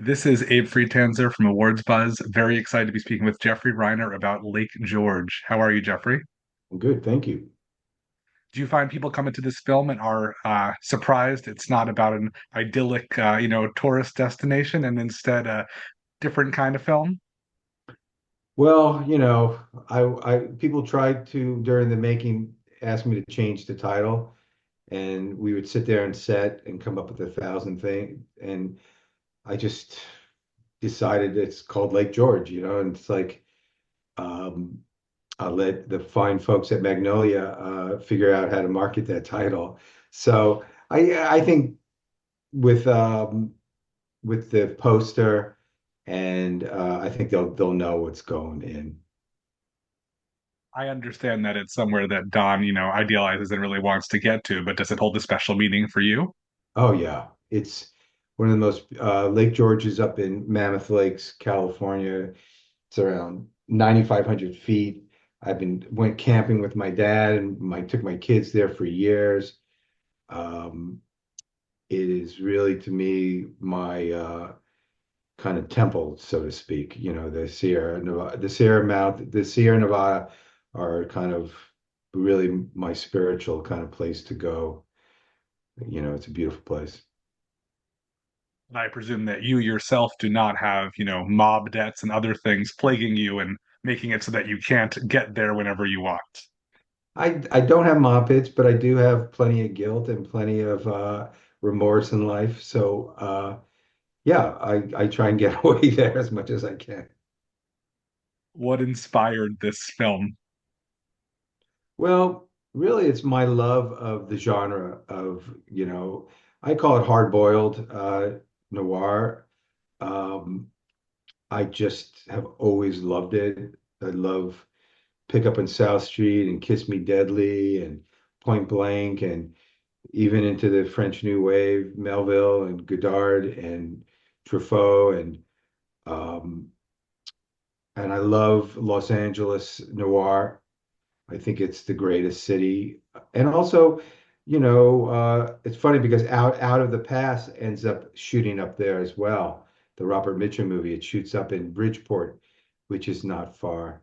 This is Abe Friedtanzer from Awards Buzz. Very excited to be speaking with Jeffrey Reiner about Lake George. How are you, Jeffrey? Good, thank you. Do you find people come into this film and are surprised it's not about an idyllic, tourist destination and instead a different kind of film? Well, I people tried to during the making ask me to change the title, and we would sit there and set and come up with 1,000 things, and I just decided it's called Lake George, and it's like um, I'll let the fine folks at Magnolia figure out how to market that title. So I think with um, with the poster, and I think they'll know what's going in. I understand that it's somewhere that Don, idealizes and really wants to get to, but does it hold a special meaning for you? Oh yeah, it's one of the most Lake George is up in Mammoth Lakes, California. It's around 9,500 feet. I've been went camping with my dad and my took my kids there for years. Um, it is really to me my kind of temple, so to speak. The Sierra Nevada, the Sierra Nevada are kind of really my spiritual kind of place to go. It's a beautiful place. And I presume that you yourself do not have, mob debts and other things plaguing you and making it so that you can't get there whenever you want. I don't have mob pits, but I do have plenty of guilt and plenty of remorse in life. So yeah, I try and get away there as much as I can. What inspired this film? Well, really, it's my love of the genre of, I call it hard-boiled noir. Um, I just have always loved it. I love Pick Up on South Street and Kiss Me Deadly and Point Blank and even into the French New Wave, Melville and Godard and Truffaut um, and I love Los Angeles noir. I think it's the greatest city. And also, it's funny because Out of the Past ends up shooting up there as well. The Robert Mitchum movie, it shoots up in Bridgeport, which is not far.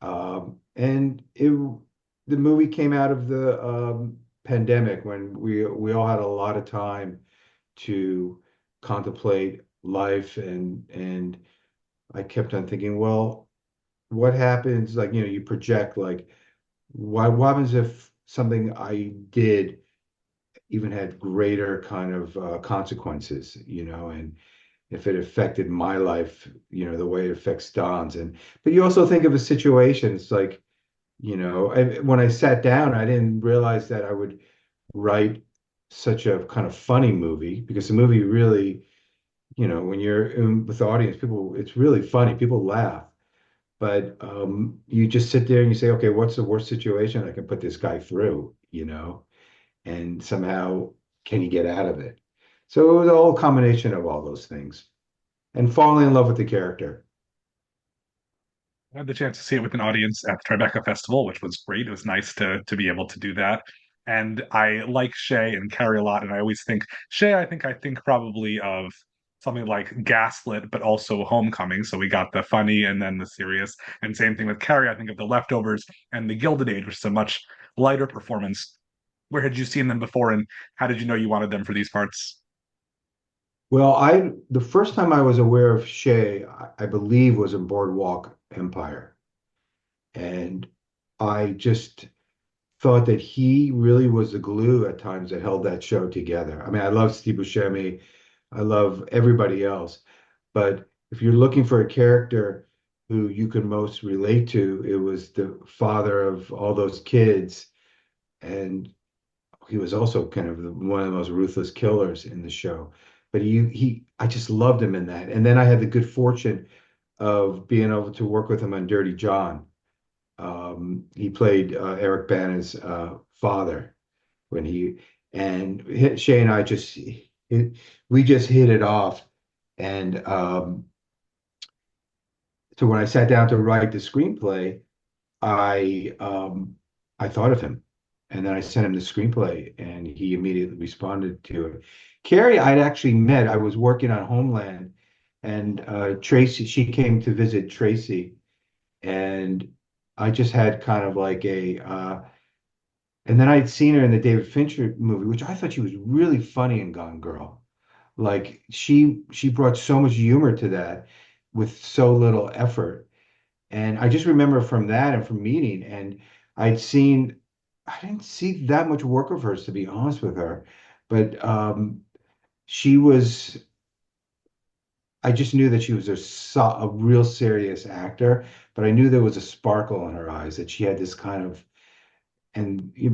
And the movie came out of the pandemic when we all had a lot of time to contemplate life, and I kept on thinking, well, what happens? Like, you project like, what happens if something I did even had greater kind of consequences, and if it affected my life, the way it affects Don's. But you also think of a situation, it's like, when I sat down, I didn't realize that I would write such a kind of funny movie because the movie really, when you're with the audience, people, it's really funny. People laugh, but you just sit there and you say, okay, what's the worst situation I can put this guy through, and somehow can he get out of it? So it was a whole combination of all those things and falling in love with the character. I had the chance to see it with an audience at the Tribeca Festival, which was great. It was nice to be able to do that. And I like Shay and Carrie a lot, and I always think Shay, I think probably of something like Gaslit, but also Homecoming. So we got the funny and then the serious. And same thing with Carrie, I think of The Leftovers and The Gilded Age, which is a much lighter performance. Where had you seen them before, and how did you know you wanted them for these parts? Well, the first time I was aware of Shay, I believe, was in Boardwalk Empire. And I just thought that he really was the glue at times that held that show together. I mean, I love Steve Buscemi, I love everybody else, but if you're looking for a character who you can most relate to, it was the father of all those kids, and he was also kind of one of the most ruthless killers in the show. But I just loved him in that. And then I had the good fortune of being able to work with him on Dirty John. He played Eric Bana's father when Shay and I we just hit it off. And so when I sat down to write the screenplay, I thought of him, and then I sent him the screenplay, and he immediately responded to it. Carrie, I'd actually met. I was working on Homeland, and Tracy, she came to visit Tracy, and I just had kind of like and then I'd seen her in the David Fincher movie, which I thought she was really funny in Gone Girl. Like she brought so much humor to that with so little effort. And I just remember from that and from meeting, and I'd seen, I didn't see that much work of hers, to be honest with her, but she was, I just knew that she was a real serious actor, but I knew there was a sparkle in her eyes, that she had this kind of, and it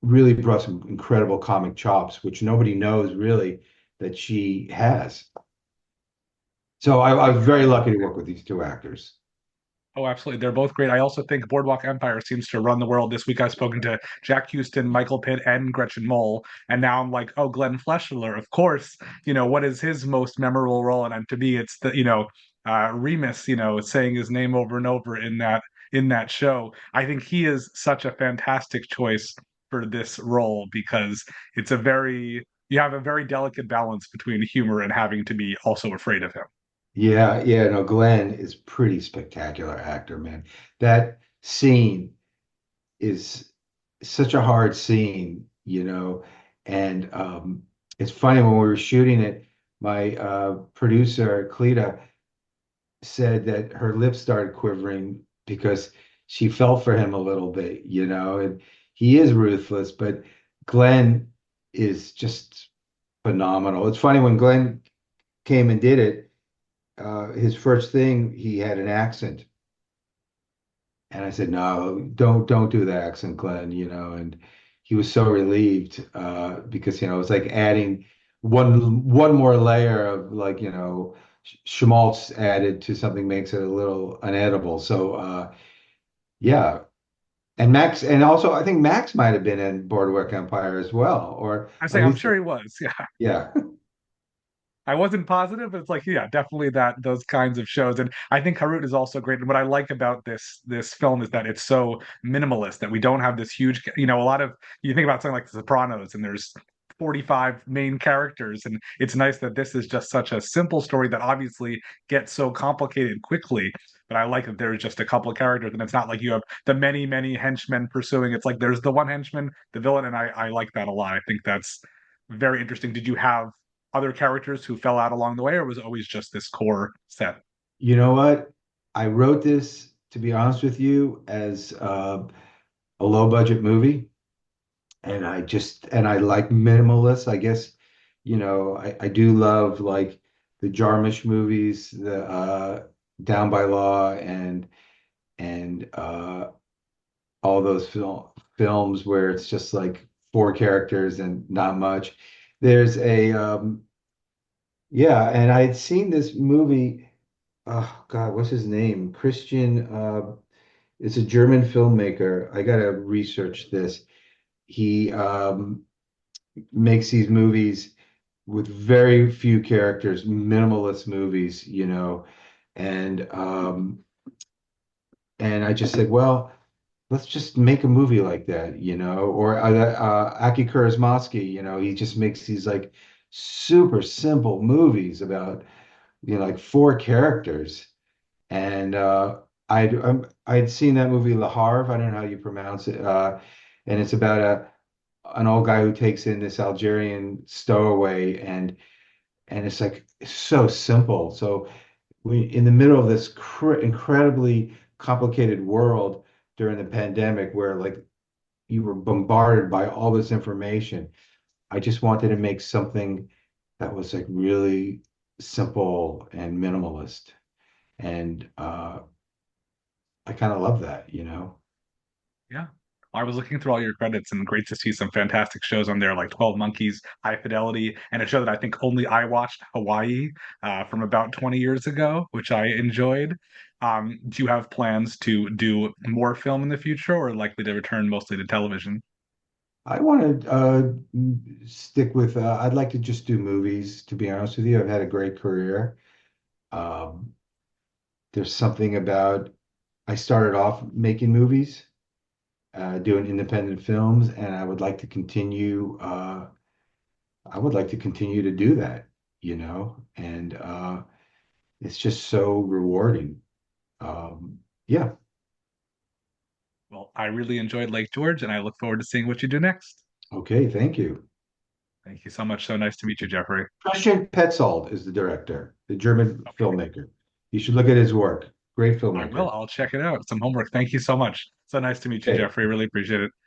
really brought some incredible comic chops, which nobody knows really that she has. So I was very lucky to work with these two actors. Oh, absolutely. They're both great. I also think Boardwalk Empire seems to run the world. This week I've spoken to Jack Houston, Michael Pitt, and Gretchen Mol. And now I'm like, oh, Glenn Fleshler, of course. What is his most memorable role? And to me, it's Remus, saying his name over and over in that show. I think he is such a fantastic choice for this role because you have a very delicate balance between humor and having to be also afraid of him. Yeah, yeah, no, Glenn is pretty spectacular actor, man. That scene is such a hard scene, and it's funny when we were shooting it, my producer, Cleta, said that her lips started quivering because she fell for him a little bit, and he is ruthless, but Glenn is just phenomenal. It's funny when Glenn came and did it, his first thing, he had an accent. And I said, no, don't do the accent, Glenn, and he was so relieved because, it was like adding one more layer of like, schmaltz added to something makes it a little unedible. So yeah. And Max, and also I think Max might have been in Boardwalk Empire as well, or I at say, I'm least sure he was. Yeah. yeah. I wasn't positive, but it's like, yeah, definitely those kinds of shows. And I think Harut is also great. And what I like about this film is that it's so minimalist that we don't have this huge, a lot of you think about something like The Sopranos and there's 45 main characters. And it's nice that this is just such a simple story that obviously gets so complicated quickly. But I like that there's just a couple of characters and it's not like you have the many, many henchmen pursuing. It's like there's the one henchman, the villain, and I like that a lot. I think that's very interesting. Did you have other characters who fell out along the way, or was it always just this core set? You know what? I wrote this, to be honest with you, as a low budget movie. And I like minimalists. I guess, I do love like the Jarmusch movies, the Down by Law and all those films where it's just like four characters and not much. There's a yeah, and I had seen this movie. Oh God, what's his name? Christian. It's a German filmmaker. I gotta research this. He makes these movies with very few characters, minimalist movies, and and I just said, well, let's just make a movie like that, or Aki Kaurismäki, he just makes these like super simple movies about, like four characters. And I'd seen that movie Le Havre, I don't know how you pronounce it, and it's about an old guy who takes in this Algerian stowaway, and it's like so simple. So we in the middle of this incredibly complicated world during the pandemic where like you were bombarded by all this information. I just wanted to make something that was like really simple and minimalist. And I kind of love that. Yeah. I was looking through all your credits and great to see some fantastic shows on there like 12 Monkeys, High Fidelity, and a show that I think only I watched, Hawaii, from about 20 years ago, which I enjoyed. Do you have plans to do more film in the future or likely to return mostly to television? I want to stick with, I'd like to just do movies, to be honest with you. I've had a great career. Um, there's something about, I started off making movies, doing independent films, and I would like to continue to do that, and it's just so rewarding. Um, yeah. Well, I really enjoyed Lake George, and I look forward to seeing what you do next. Okay. Thank you. Thank you so much. So nice to meet you, Jeffrey. Christian Petzold is the director, the German Okay, filmmaker. You should look at his work. Great I will. filmmaker. I'll check it out. Some homework. Thank you so much. So nice to meet you, Okay. Jeffrey. Really appreciate it.